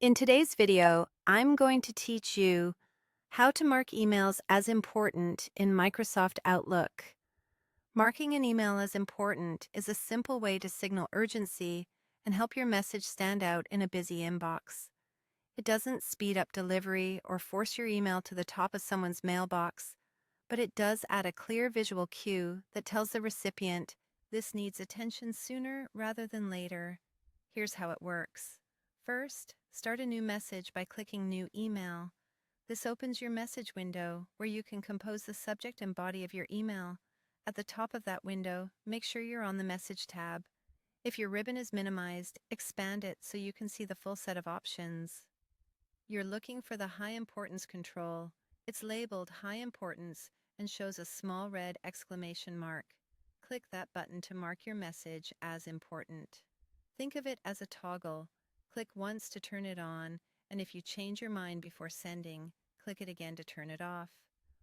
In today's video, I'm going to teach you how to mark emails as important in Microsoft Outlook. Marking an email as important is a simple way to signal urgency and help your message stand out in a busy inbox. It doesn't speed up delivery or force your email to the top of someone's mailbox, but it does add a clear visual cue that tells the recipient this needs attention sooner rather than later. Here's how it works. First, start a new message by clicking New Email. This opens your message window where you can compose the subject and body of your email. At the top of that window, make sure you're on the Message tab. If your ribbon is minimized, expand it so you can see the full set of options. You're looking for the High Importance control. It's labeled High Importance and shows a small red exclamation mark. Click that button to mark your message as important. Think of it as a toggle. Click once to turn it on, and if you change your mind before sending, click it again to turn it off.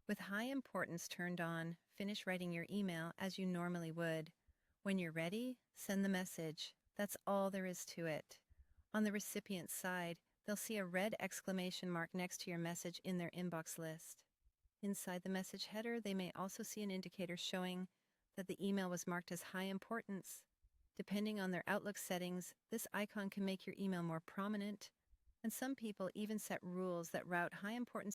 With High Importance turned on, finish writing your email as you normally would. When you're ready, send the message. That's all there is to it. On the recipient's side, they'll see a red exclamation mark next to your message in their inbox list. Inside the message header, they may also see an indicator showing that the email was marked as high importance. Depending on their Outlook settings, this icon can make your email more prominent, and some people even set rules that route high importance